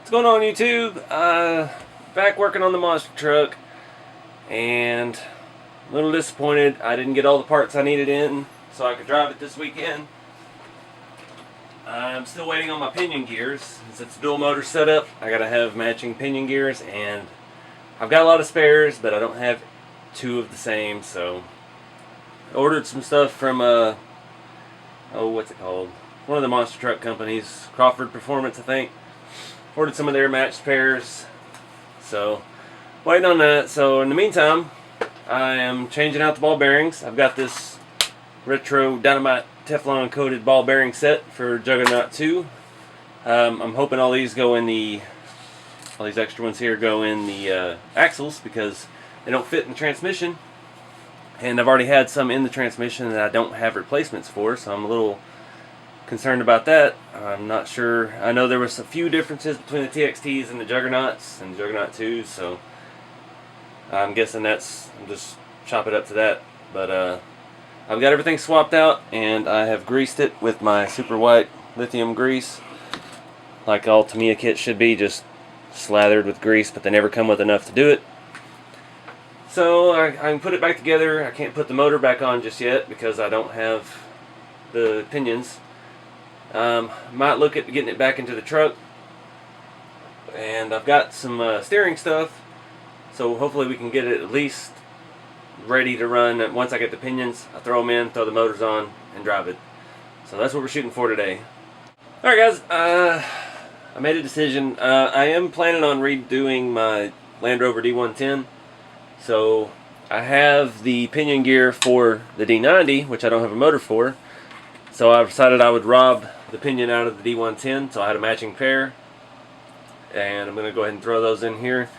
What's going on, YouTube? Back working on the monster truck, and a little disappointed I didn't get all the parts I needed in so I could drive it this weekend. I'm still waiting on my pinion gears. Since it's a dual motor setup, I gotta have matching pinion gears, and I've got a lot of spares, but I don't have two of the same, so I ordered some stuff from what's it called? One of the monster truck companies, Crawford Performance, I think. Ordered some of their matched pairs, so waiting on that. So in the meantime, I am changing out the ball bearings. I've got this retro dynamite Teflon coated ball bearing set for Juggernaut 2. I'm hoping all these extra ones here go in the axles, because they don't fit in the transmission, and I've already had some in the transmission that I don't have replacements for, so I'm a little concerned about that. I'm not sure. I know there was a few differences between the TXTs and the Juggernauts and the Juggernaut 2s, so I'm guessing I'm just chop it up to that. But I've got everything swapped out, and I have greased it with my super white lithium grease, like all Tamiya kits should be, just slathered with grease, but they never come with enough to do it. So I can put it back together. I can't put the motor back on just yet because I don't have the pinions. Might look at getting it back into the truck, and I've got some steering stuff, so hopefully we can get it at least ready to run. Once I get the pinions, I throw them in, throw the motors on, and drive it. So that's what we're shooting for today. Alright guys, I made a decision. I am planning on redoing my Land Rover D110. So I have the pinion gear for the D90, which I don't have a motor for. So I decided I would rob the pinion out of the D110, so I had a matching pair. And I'm going to go ahead and throw those in here.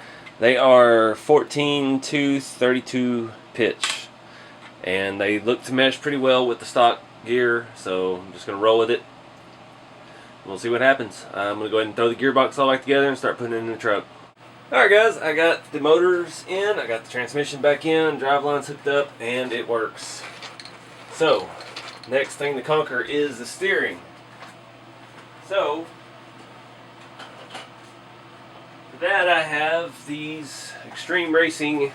They are 14 tooth 32 pitch, and they look to mesh pretty well with the stock gear, so I'm just going to roll with it. We'll see what happens. I'm going to go ahead and throw the gearbox all back together and start putting it in the truck. Alright guys, I got the motors in, I got the transmission back in, drive lines hooked up, and it works. So next thing to conquer is the steering. So for that, I have these Extreme Racing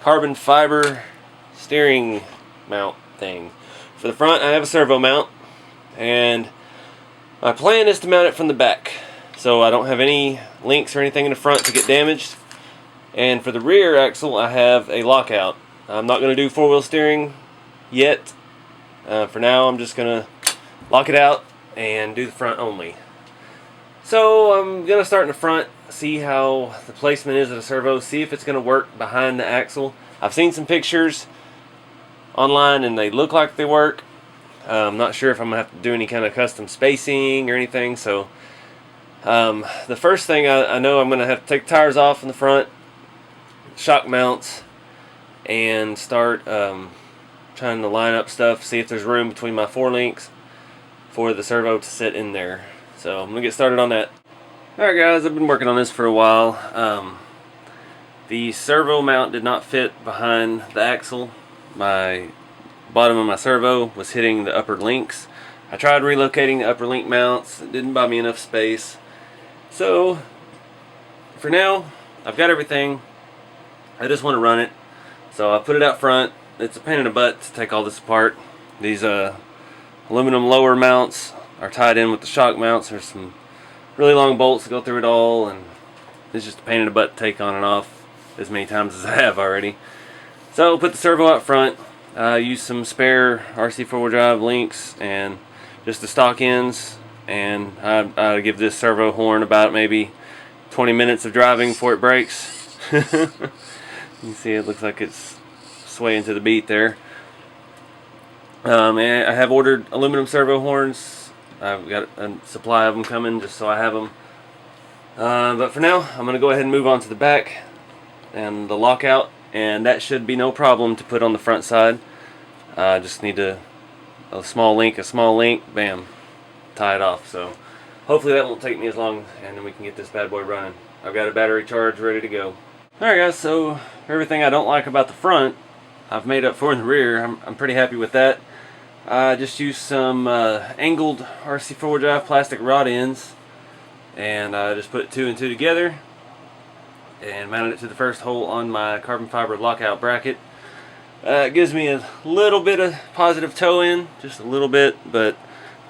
carbon fiber steering mount thing. For the front, I have a servo mount, and my plan is to mount it from the back, so I don't have any links or anything in the front to get damaged. And for the rear axle, I have a lockout. I'm not going to do four-wheel steering yet. For now, I'm just going to lock it out and do the front only. So I'm going to start in the front, see how the placement is of the servo, see if it's going to work behind the axle. I've seen some pictures online and they look like they work. I'm not sure if I'm going to have to do any kind of custom spacing or anything. So the first thing I know, I'm going to have to take the tires off in the front, shock mounts, and start trying to line up stuff, see if there's room between my four links for the servo to sit in there. So I'm going to get started on that. Alright guys, I've been working on this for a while. The servo mount did not fit behind the axle. My bottom of my servo was hitting the upper links. I tried relocating the upper link mounts. It didn't buy me enough space. So for now, I've got everything. I just want to run it. So I put it out front. It's a pain in the butt to take all this apart. These aluminum lower mounts are tied in with the shock mounts. There's some really long bolts that go through it all, and it's just a pain in the butt to take on and off as many times as I have already. So put the servo out front, use some spare RC four-wheel drive links and just the stock ends, and I give this servo horn about maybe 20 minutes of driving before it breaks. You can see it looks like it's swaying to the beat there. And I have ordered aluminum servo horns. I've got a supply of them coming just so I have them. But for now, I'm going to go ahead and move on to the back and the lockout, and that should be no problem to put on the front side. I just need a small link, bam, tie it off. So hopefully that won't take me as long, and then we can get this bad boy running. I've got a battery charge ready to go. Alright guys, so everything I don't like about the front, I've made up for in the rear. I'm pretty happy with that. I just used some angled RC4 drive plastic rod ends and I just put 2 and 2 together and mounted it to the first hole on my carbon fiber lockout bracket. It gives me a little bit of positive toe in, just a little bit, but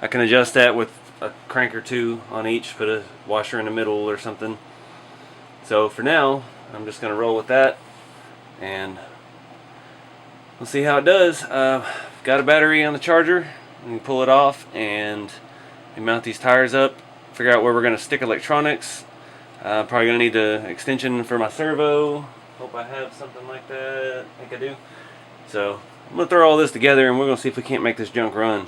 I can adjust that with a crank or 2 on each, put a washer in the middle or something. So for now, I'm just going to roll with that, and we'll see how it does. Got a battery on the charger. We can pull it off and we mount these tires up, figure out where we're going to stick electronics. Probably going to need an extension for my servo. Hope I have something like that. I think I do. So I'm going to throw all this together and we're going to see if we can't make this junk run.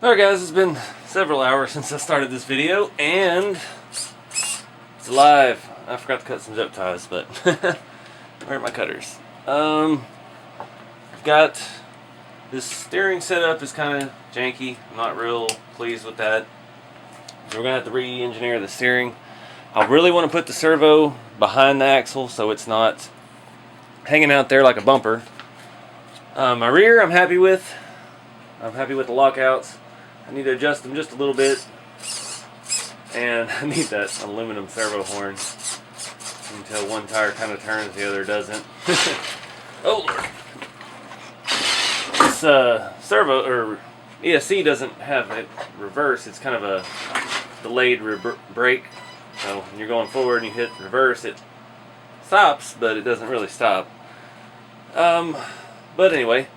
Alright guys, it's been several hours since I started this video and it's alive. I forgot to cut some zip ties, but where are my cutters? I've got this steering setup is kind of janky. I'm not real pleased with that. So we're going to have to re-engineer the steering. I really want to put the servo behind the axle so it's not hanging out there like a bumper. My rear I'm happy with. I'm happy with the lockouts. I need to adjust them just a little bit. And I need that aluminum servo horn until one tire kind of turns, the other doesn't. Oh Lord. This servo, or ESC, doesn't have it reverse. It's kind of a delayed brake. So when you're going forward and you hit reverse, it stops, but it doesn't really stop. But anyway,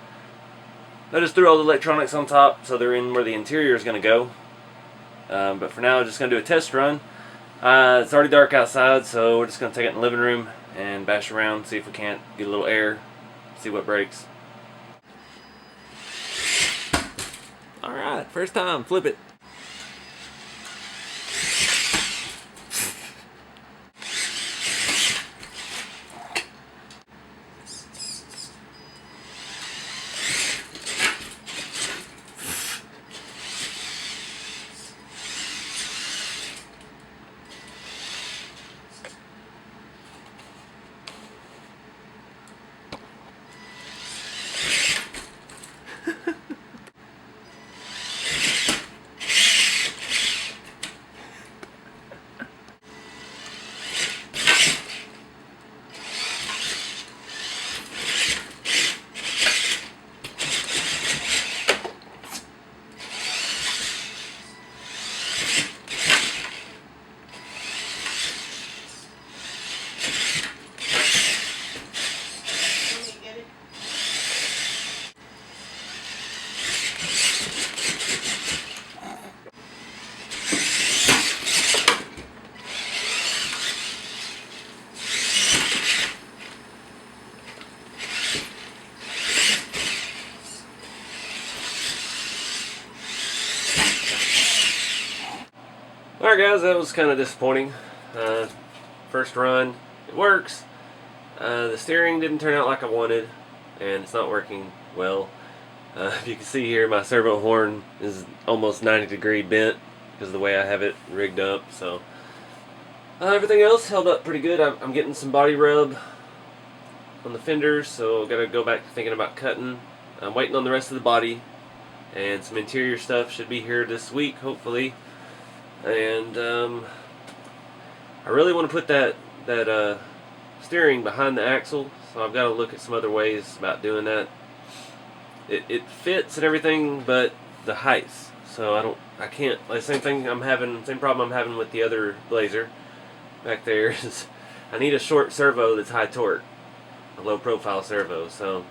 I just threw all the electronics on top so they're in where the interior is going to go. But for now, I'm just going to do a test run. It's already dark outside, so we're just going to take it in the living room and bash around, see if we can't get a little air, see what breaks. Alright, first time, flip it. Alright guys, that was kind of disappointing. First run, it works. The steering didn't turn out like I wanted, and it's not working well. If you can see here, my servo horn is almost 90-degree bent because of the way I have it rigged up. So everything else held up pretty good. I'm getting some body rub on the fenders, so I've got to go back to thinking about cutting. I'm waiting on the rest of the body, and some interior stuff should be here this week, hopefully. And I really want to put that steering behind the axle, so I've got to look at some other ways about doing that. It fits and everything, but the heights. So I can't. Like same problem I'm having with the other Blazer back there is I need a short servo that's high torque, a low profile servo. So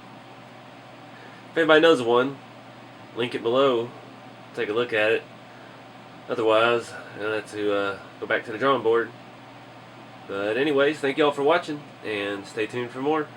if anybody knows one, link it below. Take a look at it. Otherwise, I'll have to go back to the drawing board. But anyways, thank y'all for watching, and stay tuned for more.